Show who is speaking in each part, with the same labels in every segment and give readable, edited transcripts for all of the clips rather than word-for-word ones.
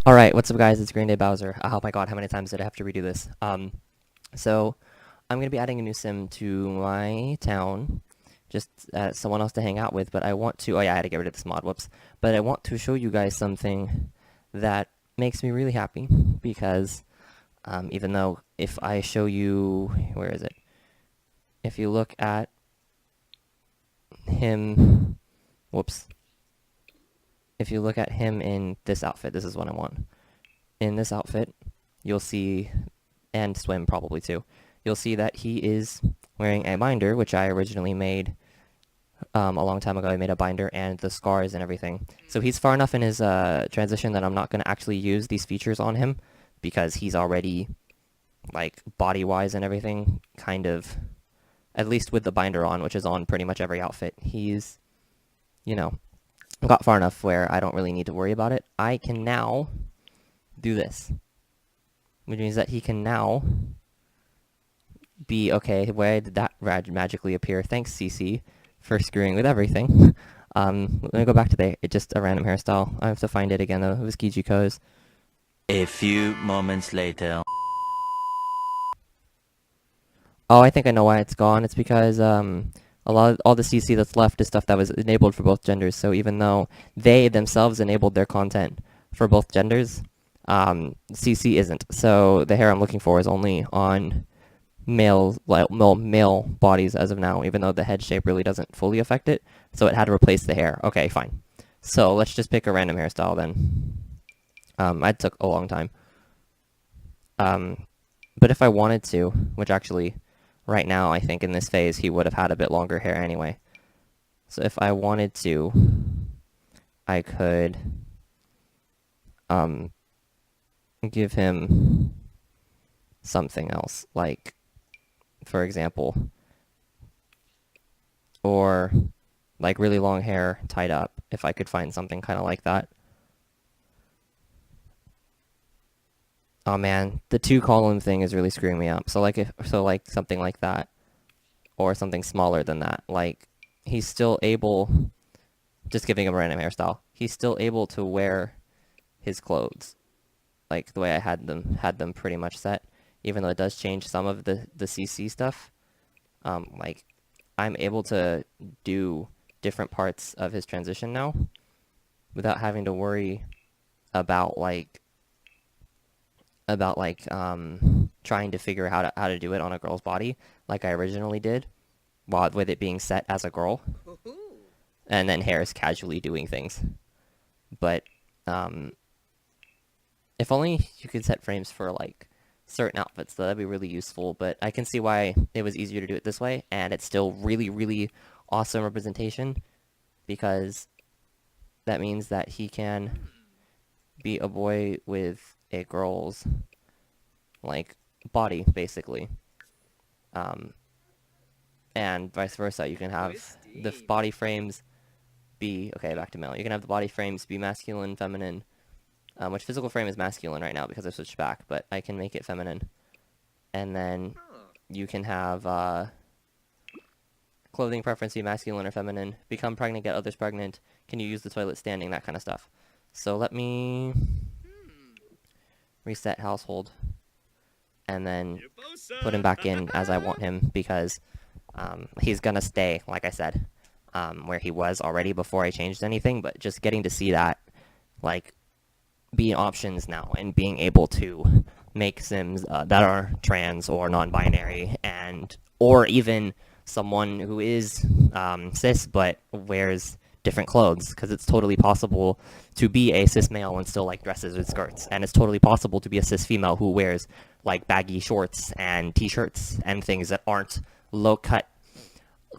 Speaker 1: Alright, what's up guys, it's Green Day Bowser. Oh my god, how many times did I have to redo this? So, I'm gonna be adding a new sim to my town, just someone else to hang out with, but I want to, oh yeah, I had to get rid of this mod, whoops. But I want to show you guys something that makes me really happy, because, even though if I show you, where is it? If you look at him, whoops. If you look at him in this outfit, this is what I want. In this outfit, you'll see, and swim probably too, you'll see that he is wearing a binder, which I originally made a long time ago. I made a binder and the scars and everything. So he's far enough in his transition that I'm not going to actually use these features on him because he's already, like, body-wise and everything, kind of, at least with the binder on, which is on pretty much every outfit, he's, you know, got far enough where I don't really need to worry about it. I can now do this, which means that he can now be, okay, where did that magically appear? Thanks, CC, for screwing with everything. Let me go back to it's just a random hairstyle. I have to find it again, though. It was Kijiko's.
Speaker 2: A few moments later.
Speaker 1: Oh, I think I know why it's gone. It's because, all the CC that's left is stuff that was enabled for both genders, so even though they themselves enabled their content for both genders, CC isn't. So the hair I'm looking for is only on male bodies as of now, even though the head shape really doesn't fully affect it. So it had to replace the hair. Okay, fine. So let's just pick a random hairstyle then. It took a long time. But if I wanted to, which actually, right now, I think in this phase, he would have had a bit longer hair anyway. So if I wanted to, I could, give him something else, like, for example, or like really long hair tied up, if I could find something kind of like that. Oh man, the two column thing is really screwing me up. So like something like that, or something smaller than that. Like, he's still able, just giving him a random hairstyle, he's still able to wear his clothes, like the way I had them pretty much set, even though it does change some of the CC stuff. Like, I'm able to do different parts of his transition now without having to worry about trying to figure out how to do it on a girl's body like I originally did, while with it being set as a girl, and then Harris casually doing things. But if only you could set frames for like certain outfits, though, that'd be really useful. But I can see why it was easier to do it this way, and it's still really, really awesome representation, because that means that he can be a boy with a girl's, like, body, basically. And vice versa. You can have the body frames be, okay, back to male. You can have the body frames be masculine, feminine, which physical frame is masculine right now because I switched back, but I can make it feminine. And then you can have clothing preference be masculine or feminine, become pregnant, get others pregnant, can you use the toilet standing, that kind of stuff. So let me reset household, and then put him back in as I want him, because he's gonna stay, like I said, where he was already before I changed anything, but just getting to see that, like, be options now, and being able to make sims that are trans or non-binary, or even someone who is cis but wears different clothes, because it's totally possible to be a cis male and still like dresses with skirts, and it's totally possible to be a cis female who wears like baggy shorts and t-shirts and things that aren't low cut.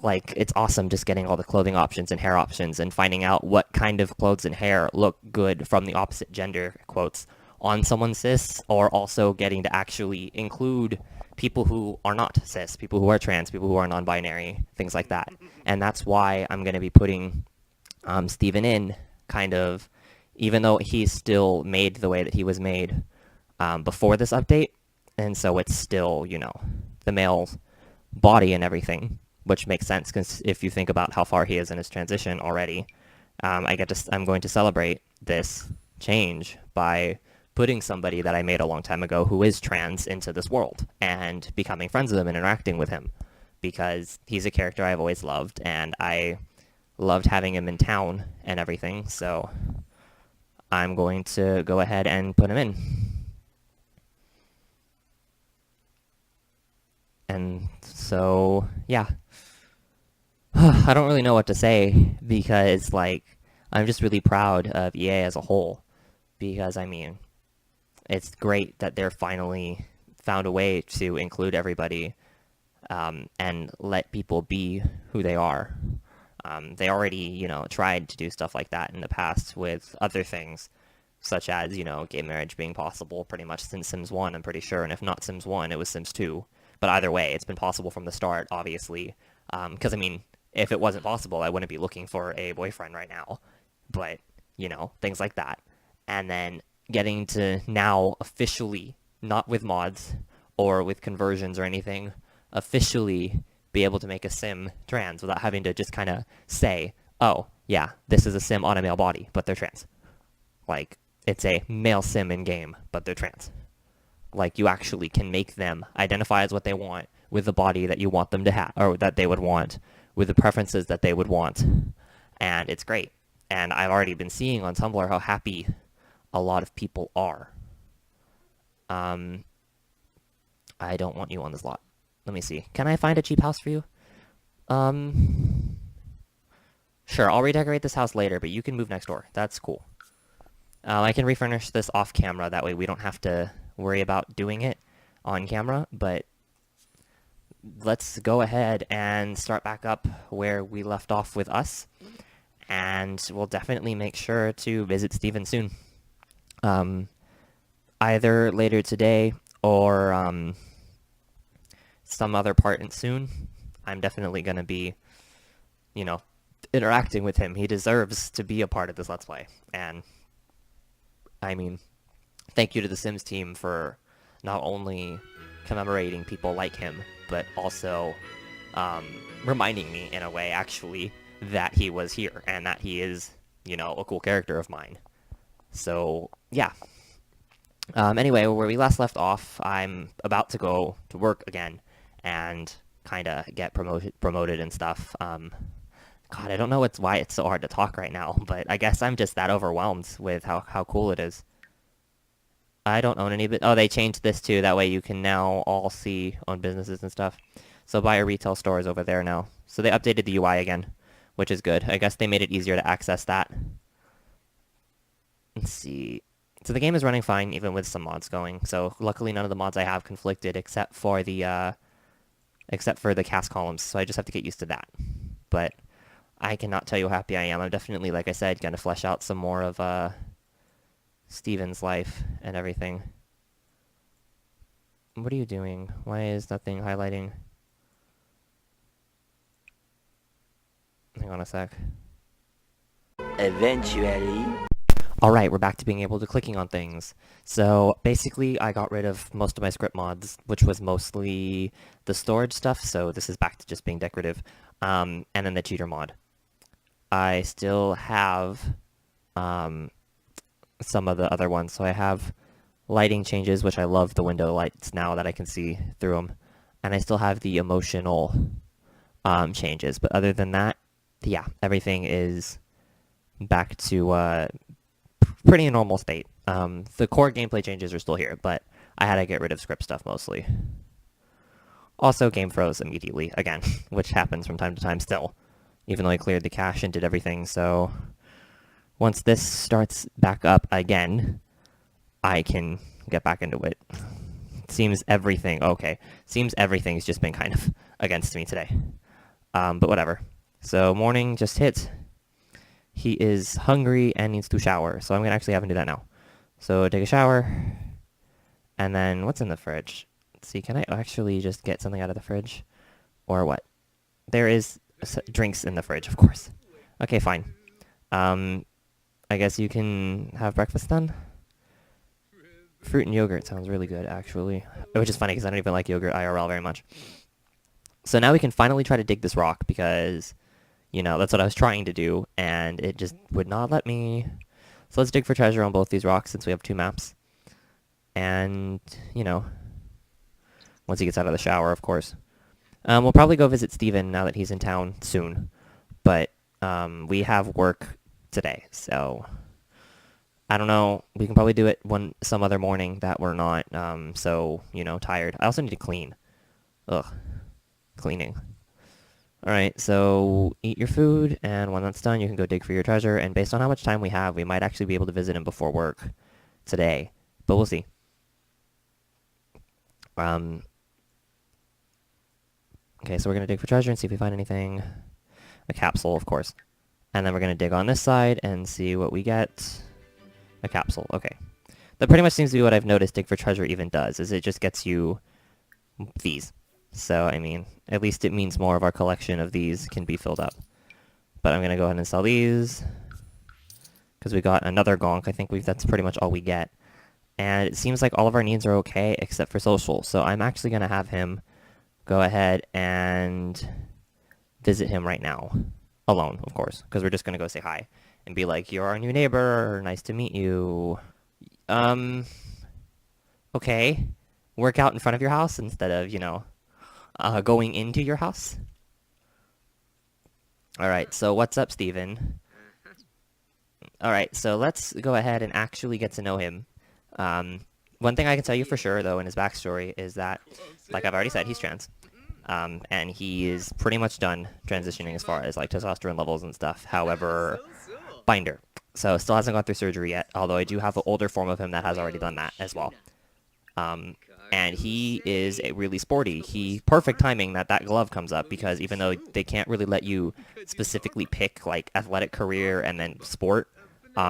Speaker 1: Like, it's awesome just getting all the clothing options and hair options and finding out what kind of clothes and hair look good from the opposite gender, quotes, on someone cis, or also getting to actually include people who are not cis, people who are trans, people who are non-binary, things like that. And that's why I'm going to be putting Steven in, kind of, even though he's still made the way that he was made before this update, and so it's still, you know, the male body and everything, which makes sense, because if you think about how far he is in his transition already, I'm going to celebrate this change by putting somebody that I made a long time ago who is trans into this world and becoming friends with him and interacting with him because he's a character I've always loved and I loved having him in town and everything. So I'm going to go ahead and put him in. And so, yeah. I don't really know what to say because, like, I'm just really proud of EA as a whole because, I mean, it's great that they're finally found a way to include everybody and let people be who they are. They already, tried to do stuff like that in the past with other things, such as, gay marriage being possible pretty much since Sims 1, I'm pretty sure. And if not Sims 1, it was Sims 2. But either way, it's been possible from the start, obviously. Because, I mean, if it wasn't possible, I wouldn't be looking for a boyfriend right now. But, things like that. And then getting to now officially, not with mods or with conversions or anything, officially be able to make a sim trans without having to just kind of say, oh, yeah, this is a sim on a male body, but they're trans. Like, it's a male sim in game, but they're trans. Like, you actually can make them identify as what they want with the body that you want them to have, or that they would want, with the preferences that they would want. And it's great. And I've already been seeing on Tumblr how happy a lot of people are. I don't want you on this lot. Let me see. Can I find a cheap house for you? Sure, I'll redecorate this house later, but you can move next door. That's cool. I can refurnish this off camera, that way we don't have to worry about doing it on camera, but let's go ahead and start back up where we left off with us, and we'll definitely make sure to visit Steven soon. Either later today or some other part soon. I'm definitely going to be, interacting with him. He deserves to be a part of this Let's Play, and I mean, thank you to the Sims team for not only commemorating people like him, but also reminding me, in a way, actually, that he was here, and that he is, a cool character of mine. So, yeah. Anyway, where we last left off, I'm about to go to work again, and kind of get promoted and stuff. God, I don't know why it's so hard to talk right now, but I guess I'm just that overwhelmed with how cool it is. I don't own any of it. Oh, they changed this too. That way you can now all own businesses and stuff. So buy a retail store is over there now. So they updated the UI again, which is good. I guess they made it easier to access that. Let's see. So the game is running fine, even with some mods going. So luckily none of the mods I have conflicted except for the CAS columns. So I just have to get used to that. But I cannot tell you how happy I am. I'm definitely, like I said, going to flesh out some more of Steven's life and everything. What are you doing? Why is nothing highlighting? Hang on a sec.
Speaker 2: Eventually.
Speaker 1: Alright, we're back to being able to clicking on things. So basically I got rid of most of my script mods, which was mostly the storage stuff, so this is back to just being decorative. And then the cheater mod. I still have some of the other ones. So I have lighting changes, which I love the window lights now that I can see through them. And I still have the emotional changes. But other than that, yeah, everything is back to pretty normal state. The core gameplay changes are still here, but I had to get rid of script stuff mostly. Also, game froze immediately, again, which happens from time to time still, even though I cleared the cache and did everything. So once this starts back up again, I can get back into it. Seems everything's just been kind of against me today. But whatever. So morning just hit. He is hungry and needs to shower, so I'm going to actually have him do that now. So take a shower, and then what's in the fridge? Let's see, can I actually just get something out of the fridge? Or what? There is drinks in the fridge, of course. Okay, fine. I guess you can have breakfast then? Fruit and yogurt sounds really good, actually. Which is funny, because I don't even like yogurt IRL very much. So now we can finally try to dig this rock, because, that's what I was trying to do, and it just would not let me. So let's dig for treasure on both these rocks, since we have 2 maps. and, you know, once he gets out of the shower, of course. We'll probably go visit Steven now that he's in town soon, but we have work today, so I don't know. We can probably do it some other morning that we're not so, tired. I also need to clean. Ugh, cleaning. All right, so eat your food, and when that's done, you can go dig for your treasure. And based on how much time we have, we might actually be able to visit him before work today, but we'll see. Um, okay, so we're gonna dig for treasure and see if we find anything. A capsule, of course. And then we're gonna dig on this side and see what we get. A capsule, okay. That pretty much seems to be what I've noticed dig for treasure even does, is it just gets you these. So, I mean, at least it means more of our collection of these can be filled up. But I'm going to go ahead and sell these, because we got another gonk. I think that's pretty much all we get. And it seems like all of our needs are okay, except for social. So I'm actually going to have him go ahead and visit him right now. Alone, of course, because we're just going to go say hi. And be like, you're our new neighbor, nice to meet you. Okay. Work out in front of your house instead of, going into your house. Alright, so what's up, Steven? Alright, so let's go ahead and actually get to know him. One thing I can tell you for sure, though, in his backstory is that, like I've already said, he's trans. And he is pretty much done transitioning as far as, like, testosterone levels and stuff. However, binder. So still hasn't gone through surgery yet, although I do have an older form of him that has already done that as well. And he is really sporty. Perfect timing that glove comes up, because even though they can't really let you specifically pick like athletic career and then sport,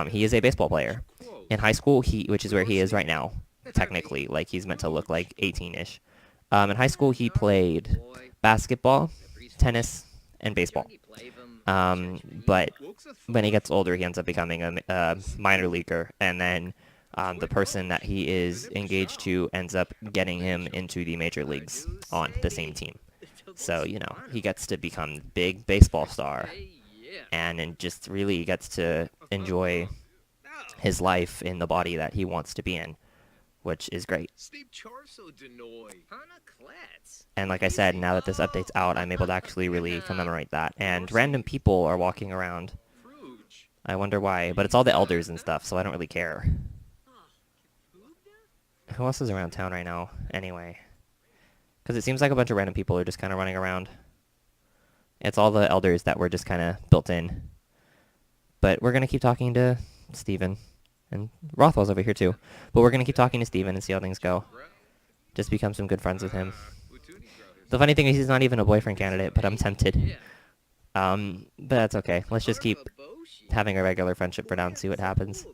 Speaker 1: he is a baseball player. In high school, which is where he is right now, technically, like he's meant to look like 18-ish. In high school, he played basketball, tennis, and baseball. But when he gets older, he ends up becoming a minor leaguer, and then the person that he is engaged to ends up getting him into the major leagues on the same team. So, he gets to become big baseball star and just really gets to enjoy his life in the body that he wants to be in, which is great. And like I said, now that this update's out, I'm able to actually really commemorate that. And random people are walking around. I wonder why, but it's all the elders and stuff, so I don't really care. Who else is around town right now, anyway? Because it seems like a bunch of random people are just kind of running around. It's all the elders that were just kind of built in. But we're going to keep talking to Steven. And Rothwell's over here, too. But we're going to keep talking to Steven and see how things go. Just become some good friends with him. The funny thing is he's not even a boyfriend candidate, but I'm tempted. But that's okay. Let's just keep having a regular friendship for now and see what happens.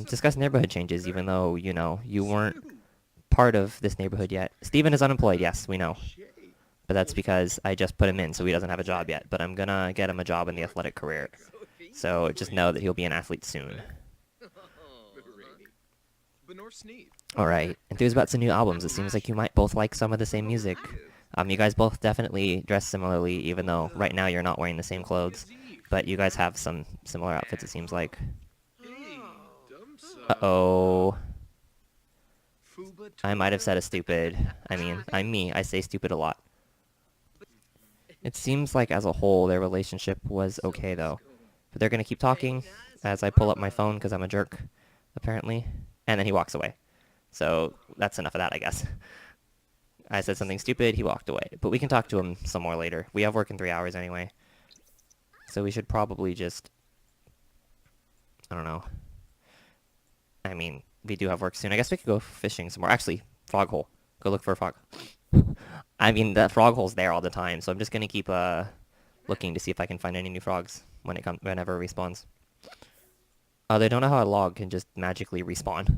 Speaker 1: Discuss neighborhood changes, even though, you weren't part of this neighborhood yet. Steven is unemployed, yes, we know. But that's because I just put him in, so he doesn't have a job yet. But I'm gonna get him a job in the athletic career. So just know that he'll be an athlete soon. Alright, enthused about some new albums. It seems like you might both like some of the same music. You guys both definitely dress similarly, even though right now you're not wearing the same clothes. But you guys have some similar outfits, it seems like. Uh-oh. I might have said a stupid. I'm me. I say stupid a lot. It seems like as a whole their relationship was okay, though. But they're going to keep talking as I pull up my phone because I'm a jerk, apparently. And then he walks away. So that's enough of that, I guess. I said something stupid, he walked away. But we can talk to him some more later. We have work in 3 hours anyway. So we should probably just... I don't know. We do have work soon. I guess we could go fishing some more. Actually, frog hole. Go look for a frog. The frog hole's there all the time, so I'm just gonna keep looking to see if I can find any new frogs whenever it respawns. They don't know how a log can just magically respawn.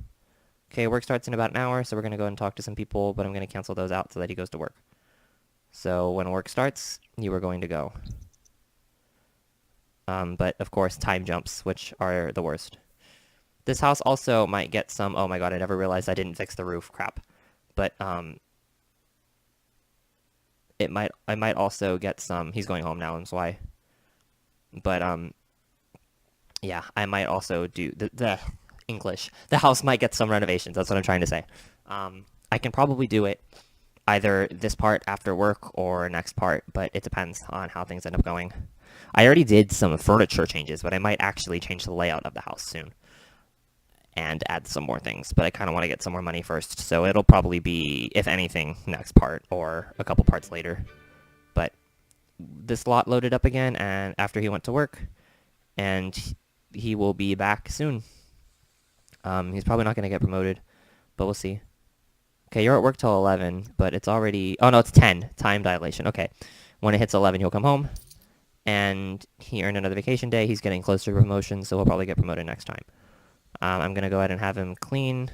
Speaker 1: Okay, work starts in about an hour, so we're gonna go and talk to some people, but I'm gonna cancel those out so that he goes to work. So when work starts, you are going to go. But of course, time jumps, which are the worst. This house also might get some... Oh my god, I never realized I didn't fix the roof. Crap. But, I might also get some... He's going home now, that's why. But, yeah, I might also do... English. The house might get some renovations. That's what I'm trying to say. I can probably do it either this part after work or next part, but it depends on how things end up going. I already did some furniture changes, but I might actually change the layout of the house soon and add some more things. But I kind of want to get some more money first, so it'll probably be, if anything, next part or a couple parts later. But this lot loaded up again, and after he went to work, and he will be back soon. He's probably not going to get promoted, but we'll see. Okay, you're at work till 11, but it's already... Oh, no, it's 10. Time dilation. Okay. When it hits 11, he'll come home, and he earned another vacation day. He's getting closer to promotion, so he'll probably get promoted next time. I'm going to go ahead and have him clean.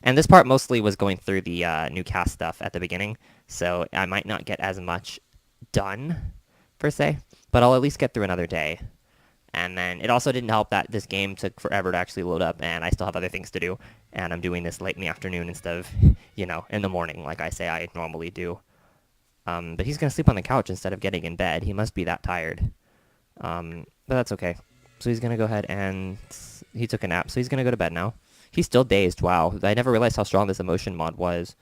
Speaker 1: And this part mostly was going through the new CAS stuff at the beginning, so I might not get as much done, per se, but I'll at least get through another day. And then it also didn't help that this game took forever to actually load up, and I still have other things to do, and I'm doing this late in the afternoon instead of, in the morning, like I say I normally do. But he's going to sleep on the couch instead of getting in bed. He must be that tired. But that's okay. So he's going to go ahead and... He took a nap, so he's going to go to bed now. He's still dazed. Wow. I never realized how strong this emotion mod was.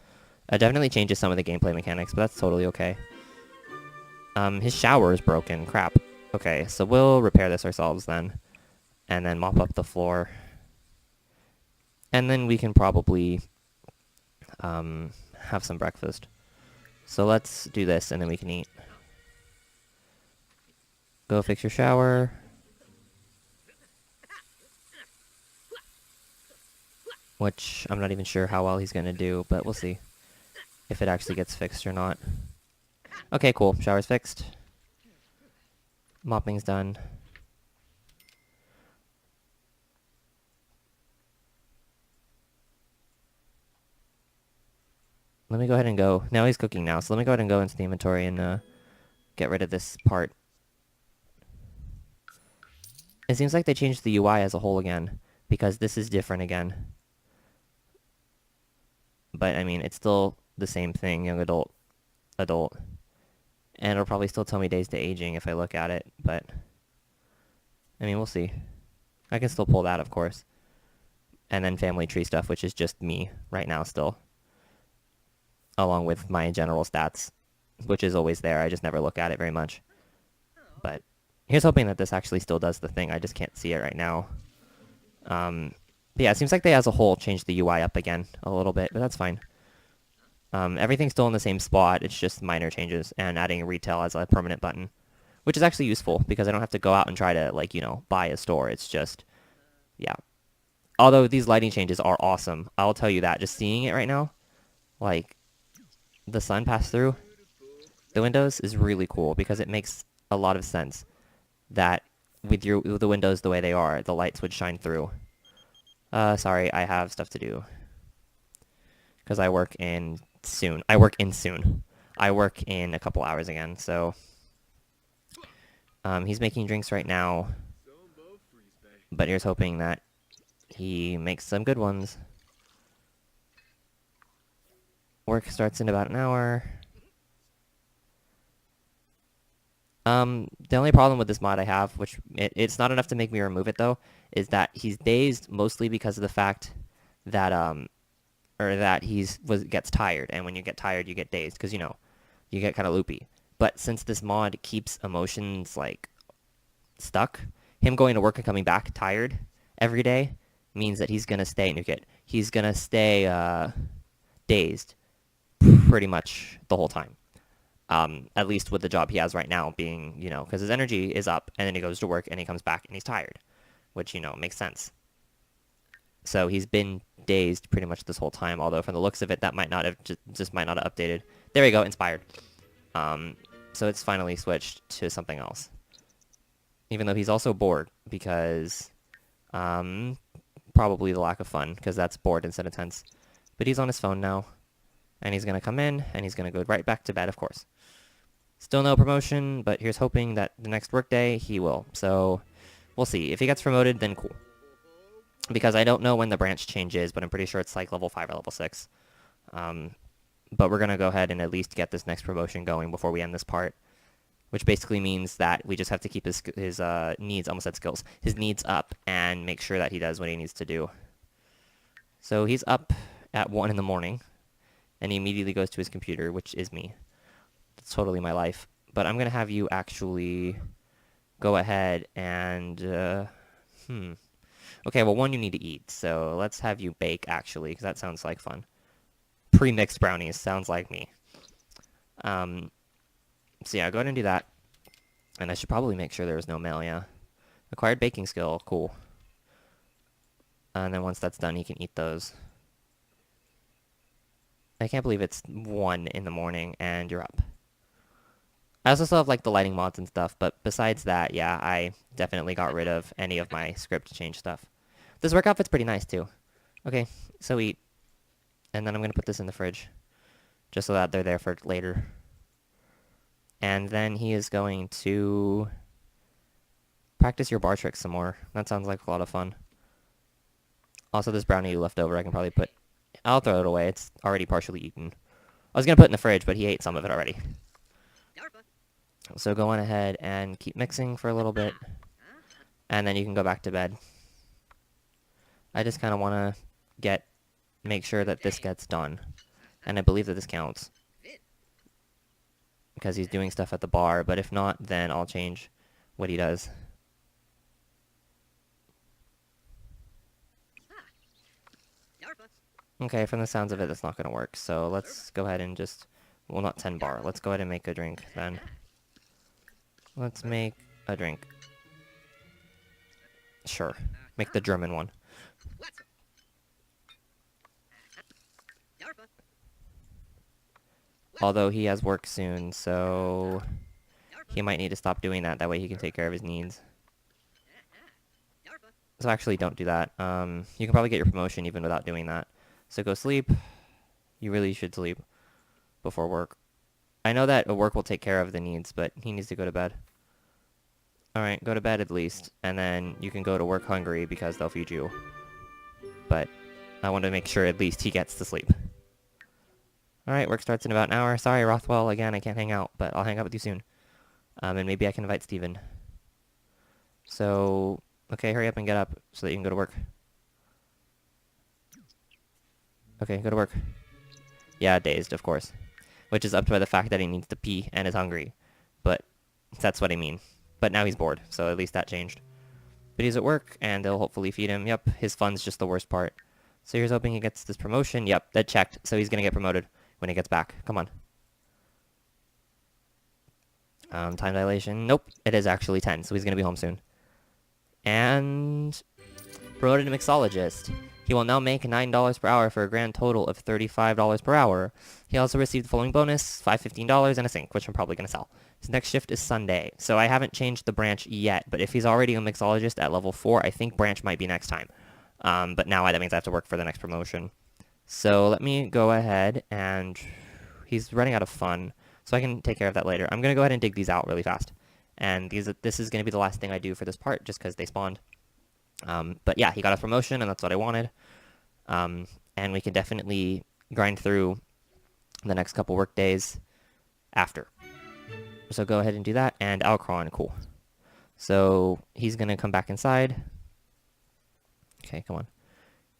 Speaker 1: It definitely changes some of the gameplay mechanics, but that's totally okay. His shower is broken. Crap. Okay, so we'll repair this ourselves then. And then mop up the floor. And then we can probably have some breakfast. So let's do this, and then we can eat. Go fix your shower. Which I'm not even sure how well he's going to do, but we'll see if it actually gets fixed or not. Okay, cool. Shower's fixed. Mopping's done. Let me go ahead and go. Now he's cooking now, so let me go ahead and go into the inventory and get rid of this part. It seems like they changed the UI as a whole again, because this is different again. But, I mean, it's still the same thing, young adult, adult. And it'll probably still tell me days to aging if I look at it, but... I mean, we'll see. I can still pull that, of course. And then family tree stuff, which is just me right now still. Along with my general stats, which is always there. I just never look at it very much. But here's hoping that this actually still does the thing. I just can't see it right now. But yeah, it seems like they as a whole changed the UI up again a little bit, but that's fine. Everything's still in the same spot. It's just minor changes and adding retail as a permanent button, which is actually useful because I don't have to go out and try to, like, buy a store. It's just, yeah. Although these lighting changes are awesome. I'll tell you that. Just seeing it right now, like, the sun pass through the windows is really cool because it makes a lot of sense that with the windows the way they are, the lights would shine through. Sorry, I have stuff to do. Because I work in soon. I work in a couple hours again, so... he's making drinks right now. But here's hoping that he makes some good ones. Work starts in about an hour. The only problem with this mod I have, which it's not enough to make me remove it though, is that he's dazed mostly because of the fact that that gets tired, and when you get tired, you get dazed because you get kind of loopy. But since this mod keeps emotions like stuck, him going to work and coming back tired every day means that he's gonna stay he's gonna stay dazed pretty much the whole time. At least with the job he has right now being, because his energy is up, and then he goes to work, and he comes back, and he's tired, which, makes sense. So he's been dazed pretty much this whole time, although from the looks of it, that might not have, just might not have updated. There we go, inspired. So it's finally switched to something else. Even though he's also bored, because, probably the lack of fun, because that's bored instead of tense. But he's on his phone now, and he's going to come in, and he's going to go right back to bed, of course. Still no promotion, but here's hoping that the next workday he will. So we'll see. If he gets promoted, then cool. Because I don't know when the branch changes, but I'm pretty sure it's like level 5 or level 6. But we're going to go ahead and at least get this next promotion going before we end this part. Which basically means that we just have to keep his needs, almost said skills, his needs up and make sure that he does what he needs to do. So he's up at 1 in the morning, and he immediately goes to his computer, which is me. That's totally my life. But I'm going to have you actually go ahead and, Okay, well, one, you need to eat, so let's have you bake, actually, because that sounds like fun. Pre-mixed brownies, sounds like me. So yeah, go ahead and do that. And I should probably make sure there's no mail, yeah. Acquired baking skill, cool. And then once that's done, he can eat those. I can't believe it's 1 in the morning and you're up. I also still have like the lighting mods and stuff, but besides that, yeah, I definitely got rid of any of my script change stuff. This work outfit's pretty nice too. Okay, so eat. And then I'm going to put this in the fridge, just so that they're there for later. And then he is going to practice your bar tricks some more. That sounds like a lot of fun. Also, this brownie left over, I can probably put... I'll throw it away. It's already partially eaten. I was going to put it in the fridge, but he ate some of it already. So go on ahead and keep mixing for a little bit. And then you can go back to bed. I just kind of want to make sure that this gets done. And I believe that this counts. Because he's doing stuff at the bar, but if not, then I'll change what he does. Okay, from the sounds of it, that's not going to work. So let's go ahead and just... Well, not 10 bar. Let's go ahead and make a drink, then. Let's make a drink. Sure. Make the German one. Although he has work soon, so... He might need to stop doing that. That way he can take care of his needs. So actually, don't do that. You can probably get your promotion even without doing that. So go sleep. You really should sleep before work. I know that work will take care of the needs, but he needs to go to bed. Alright, go to bed at least. And then you can go to work hungry because they'll feed you. But I want to make sure at least he gets to sleep. Alright, work starts in about an hour. Sorry, Rothwell, again, I can't hang out, but I'll hang out with you soon. And maybe I can invite Steven. So, okay, hurry up and get up so that you can go to work. Okay, go to work. Yeah, dazed, of course. Which is up to by the fact that he needs to pee and is hungry. But that's what I mean. But now he's bored, so at least that changed. But he's at work, and they'll hopefully feed him. Yep, his fun's just the worst part. So here's hoping he gets this promotion. Yep, that checked. So he's going to get promoted when he gets back. Come on. Time dilation. Nope, it is actually 10, so he's going to be home soon. And promoted to mixologist. He will now make $9 per hour for a grand total of $35 per hour. He also received the following bonus, $15 and a sink, which I'm probably going to sell. His next shift is Sunday, so I haven't changed the branch yet, but if he's already a mixologist at level 4, I think branch might be next time. But now that means I have to work for the next promotion. So let me go ahead, and he's running out of fun, so I can take care of that later. I'm going to go ahead and dig these out really fast. And this is going to be the last thing I do for this part, just because they spawned. But yeah, he got a promotion, and that's what I wanted. And we can definitely grind through the next couple work days after. So go ahead and do that, and Alcron, cool. So he's going to come back inside. Okay, come on.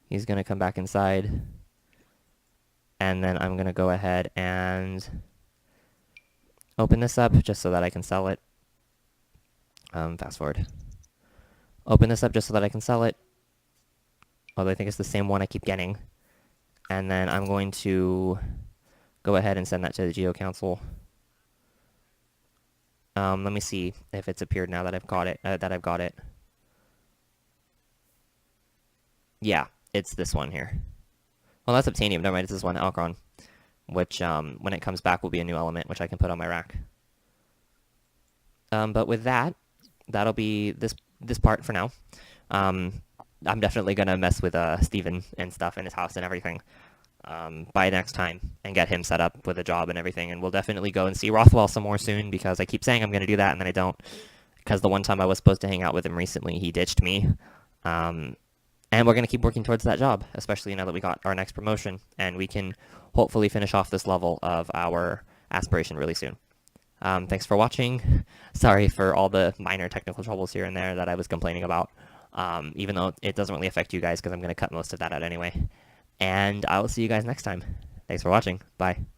Speaker 1: He's going to come back inside. And then I'm going to go ahead and open this up just so that I can sell it. Fast forward. Open this up just so that I can sell it. Although I think it's the same one I keep getting. And then I'm going to go ahead and send that to the Geo Council. Let me see if it's appeared now that I've got it. Yeah, it's this one here. Well, that's Obtainium. Never mind, it's this one, Alcron. Which, when it comes back, will be a new element, which I can put on my rack. But with that, that'll be this part for now. I'm definitely going to mess with Steven and stuff in his house and everything by next time and get him set up with a job and everything. And we'll definitely go and see Rothwell some more soon because I keep saying I'm going to do that and then I don't. Because the one time I was supposed to hang out with him recently, he ditched me. And we're going to keep working towards that job, especially now that we got our next promotion. And we can hopefully finish off this level of our aspiration really soon. Thanks for watching. Sorry for all the minor technical troubles here and there that I was complaining about. Even though it doesn't really affect you guys because I'm going to cut most of that out anyway. and I will see you guys next time. Thanks for watching. Bye.